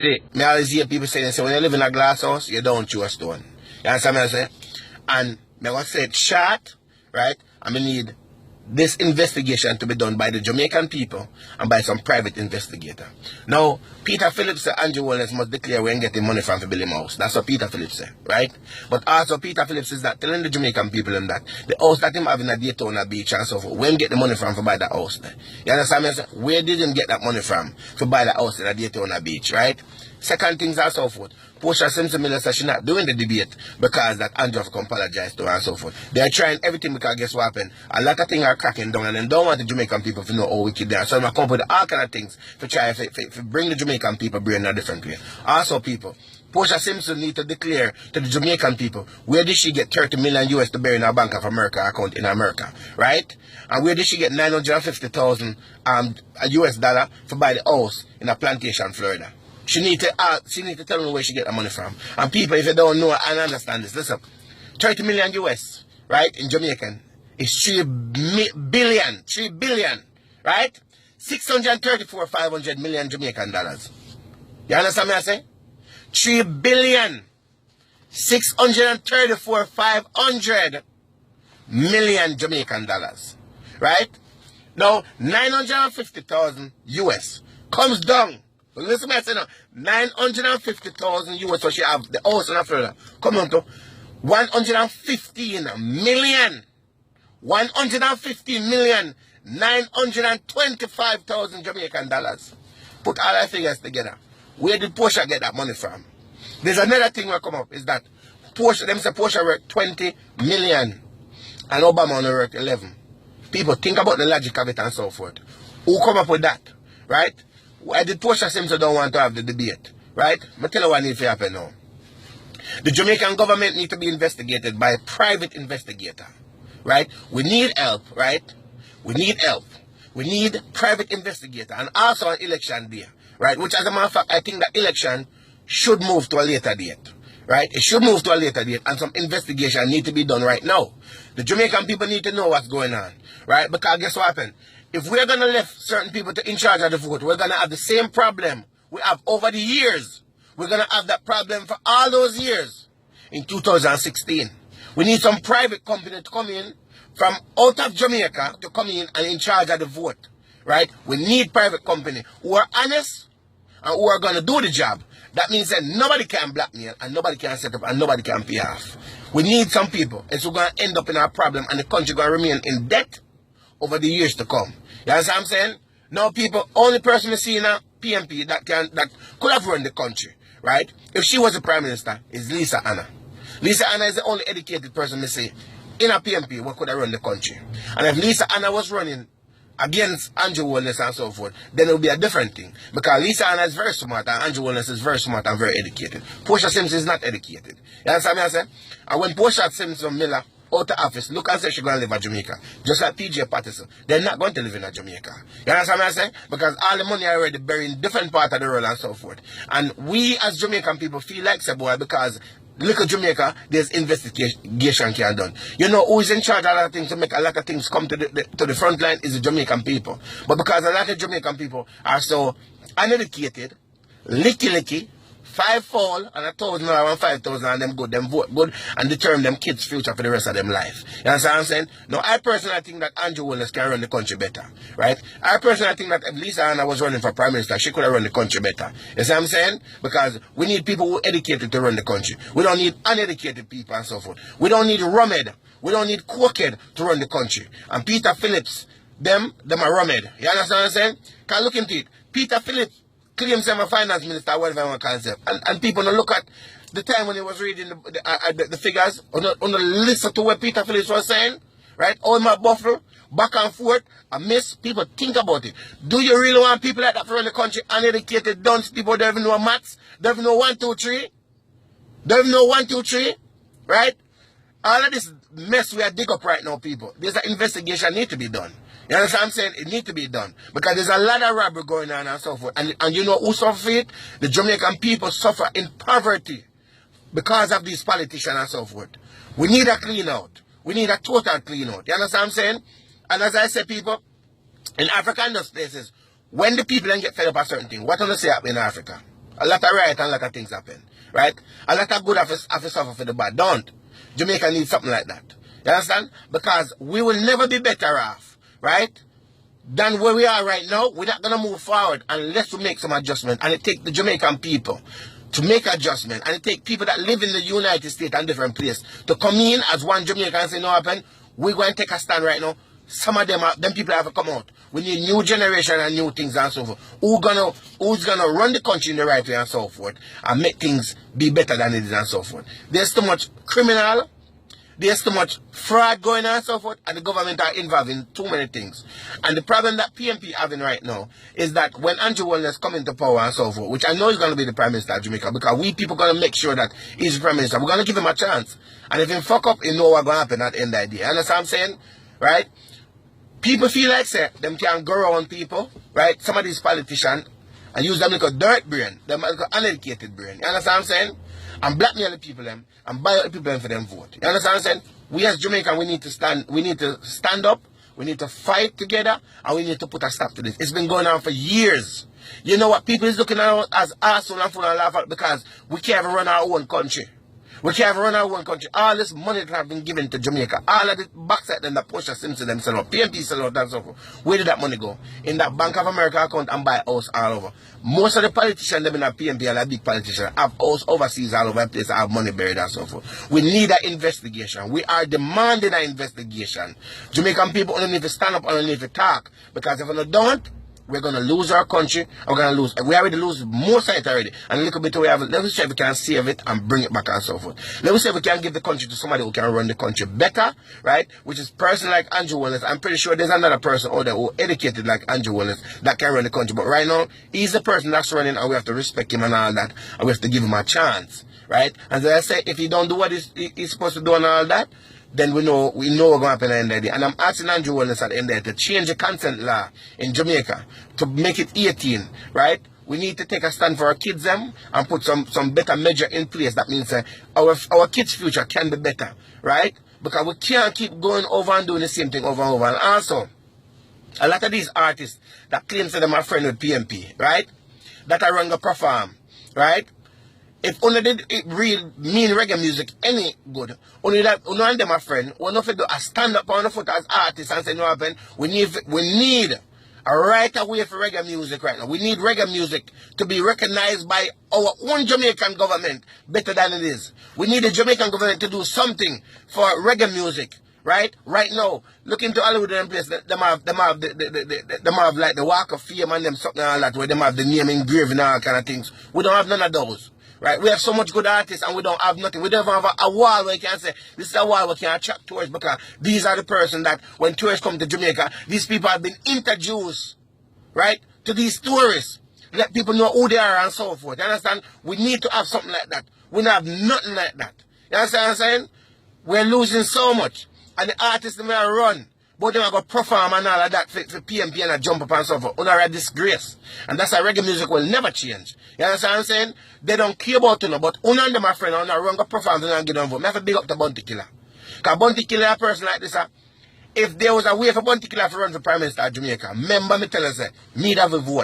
Me always hear people saying, when you live in a glass house, you don't chew a stone. You understand what I say? And me gonna say it short, right? And me need this investigation to be done by the Jamaican people and by some private investigator. Now, Peter Phillips said Andrew Wallace must declare when getting money from Billy Mouse. That's what Peter Phillips said, right? But also Peter Phillips is that telling the Jamaican people them that the house that him having at Daytona Beach and so forth, when get the money from to buy that house there. You understand me? Where did him get that money from to buy the house at Daytona Beach, right? Second things and so forth. Portia Simpson Miller said she's not doing the debate because that Andrew have come apologize to her and so forth. They're trying everything because guess what happened? A lot of things are cracking down and they don't want the Jamaican people to know how wicked they are. So they come up with all kind of things to try to bring the Jamaican people brain in a different way. Also people, Portia Simpson need to declare to the Jamaican people where did she get 30 million US to bury in her Bank of America account in America, right? And where did she get 950,000 US dollar to buy the house in a plantation, Florida? She need to tell me where she get the money from. And people, if you don't know and understand this, listen, 30 million US, right, in Jamaican is 3 billion, right? 500 million Jamaican dollars. You understand what I say? 3 billion 500 million Jamaican dollars, right? Now 950,000 US comes down. Listen, I say now, 950,000 US, so she have the house in Florida. Come on to 115 million. 925,000 Jamaican dollars. Put all our figures together. Where did Portia get that money from? There's another thing will come up, is that Portia, them say Portia worth 20 million and Obama only worth 11. People think about the logic of it and so forth. Who come up with that, right? Why did Portia Simpson don't want to have the debate, right? But tell you what needs to happen now. The Jamaican government needs to be investigated by a private investigator, right? We need help, right? We need help. We need private investigator and also an election day, right? Which as a matter of fact, I think that election should move to a later date, right? It should move to a later date and some investigation need to be done right now. The Jamaican people need to know what's going on, right? Because guess what happened? If we're going to left certain people in charge of the vote, we're going to have the same problem we have over the years. We're going to have that problem for all those years in 2016. We need some private company to come in from out of Jamaica to come in and in charge of the vote, right? We need private company who are honest and who are going to do the job. That means that nobody can blackmail and nobody can set up and nobody can pay off. We need some people. It's we're going to end up in our problem and the country going to remain in debt over the years to come. You understand what I'm saying? Now people, only person we see in a PMP that could have run the country, right? If she was the Prime Minister, is Lisa Anna. Lisa Anna is the only educated person we see in a PMP who could have run the country. And if Lisa Anna was running against Andrew Wallace and so forth, then it would be a different thing. Because Lisa Anna is very smart and Andrew Wallace is very smart and very educated. Portia Simpson is not educated. You understand what I say? And when Portia Simpson Miller out of office, look and say she's going to live in Jamaica. Just like PJ Patterson. They're not going to live in Jamaica. You understand what I'm saying? Because all the money are already buried in different parts of the world and so forth. And we as Jamaican people feel like, say, boy, because look at Jamaica, there's investigation can done. You know who is in charge of a lot of things to make a lot of things come to the front line is the Jamaican people. But because a lot of Jamaican people are so uneducated, licky, 5 fall and 1,000 or 5,000 and them good, them vote good and determine them kids' future for the rest of them life. You understand what I'm saying? Now, I personally think that Andrew Wallace can run the country better, right? I personally think that if Lisa Anna was running for Prime Minister, she could have run the country better. You see what I'm saying? Because we need people who are educated to run the country. We don't need uneducated people and so forth. We don't need rumhead. We don't need cokehead to run the country. And Peter Phillips, them are rumhead. You understand what I'm saying? Can look into it. Peter Phillips claims himself a finance minister, whatever you want to call himself. And people don't look at the time when he was reading the figures, on the listen to what Peter Phillips was saying, right? All my buffalo, back and forth, a miss. People think about it. Do you really want people like that to run the country? Uneducated, dunce people, don't even know maths, don't even know 1, 2, 3, don't even know 1, 2, 3, right? All of this mess we are dig up right now, people. There's an investigation need to be done. You understand what I'm saying? It needs to be done. Because there's a lot of robbery going on and so forth. And you know who suffer it? The Jamaican people suffer in poverty because of these politicians and so forth. We need a clean out. We need a total clean out. You understand what I'm saying? And as I say, people, in Africa and those places, when the people then get fed up a certain thing, what do they say happen in Africa? A lot of riot and a lot of things happen. Right? A lot of good have to suffer for the bad. Don't. Jamaica needs something like that. You understand? Because we will never be better off, right, than where we are right now. We're not going to move forward unless we make some adjustment. And it takes the Jamaican people to make adjustment. And it takes people that live in the United States and different places to come in as one Jamaican and say, no, happen. We're going to take a stand right now. Some of them people have to come out. We need new generation and new things and so forth. Who's gonna run the country in the right way and so forth and make things be better than it is and so forth. There's too much criminal, there's too much fraud going on and so forth, and the government are involved in too many things. And the problem that PNP having right now is that when Andrew Holness come into power and so forth, which I know is going to be the Prime Minister of Jamaica, because we people going to make sure that he's the Prime Minister. We're going to give him a chance. And if he fuck up, you know what's going to happen at the end of the day. You understand what I'm saying? Right? People feel like, say, them can go around people, right? Some of these politicians, and use them like a dirt brain, them like an uneducated brain. You understand what I'm saying? And blackmail the people them, and buy the people them for them vote. You understand what I'm saying? We as Jamaicans, we need to stand up, we need to fight together, and we need to put a stop to this. It's been going on for years. You know what? People is looking at us as arsehole and fool and laugh at because we can't even run our own country. We can't run our own country. All this money that have been given to Jamaica, all of the backside them that Portia Simpson them sell out, PNP sell out and so forth. Where did that money go? In that Bank of America account and buy house all over. Most of the politicians them in that PNP and that big politicians have house overseas all over the place, have money buried and so forth. We need an investigation. We are demanding an investigation. Jamaican people only need to stand up and only need to talk. Because if we don't, we're going to lose our country. We're going to lose. We already lose most of it already. And a little bit we have it. Let us see if we can save it and bring it back and so forth. Let us see if we can give the country to somebody who can run the country better, right? Which is a person like Andrew Holness. I'm pretty sure there's another person out there who educated like Andrew Holness that can run the country. But right now, he's the person that's running and we have to respect him and all that. And we have to give him a chance, right? And as I say, if he don't do what he's supposed to do and all that, then we know what's going to happen at the end of the day. And I'm asking Andrew Holness at the end of the day to change the consent law in Jamaica to make it 18, right? We need to take a stand for our kids them and put some better measure in place. That means our kids' future can be better, right? Because we can't keep going over and doing the same thing over and over. And also, a lot of these artists that claim that they're my friend with PNP, right? That are going to perform, right? If only did it real mean reggae music any good, only that only and them a friend, we not do a stand up on the foot as artists and say no happen. We need a right away for reggae music right now. We need reggae music to be recognized by our own Jamaican government better than it is. We need the Jamaican government to do something for reggae music. Right now, look into Hollywood and place. Them have like the Walk of Fame and them something and all that, where them have the name engraved and all kind of things. We don't have none of those. Right? We have so much good artists and we don't have nothing. We don't even have a wall where you can say, this is a wall we can attract tourists because these are the person that when tourists come to Jamaica, these people have been introduced, right, to these tourists. Let people know who they are and so forth. You understand? We need to have something like that. We don't have nothing like that. You understand what I'm saying? We're losing so much. And the artists may run. But they're going to perform and all of that for PNP and a jump up and so forth. Under a disgrace. And that's why reggae music will never change. You understand what I'm saying? They don't care about you, but una and them, my friend, una run go perform and get on vote. I have to big up the Bounty Killer. Because Bounty Killer, a person like this, if there was a way for Bounty Killer to run for Prime Minister of Jamaica, remember me tell us, me have a vote.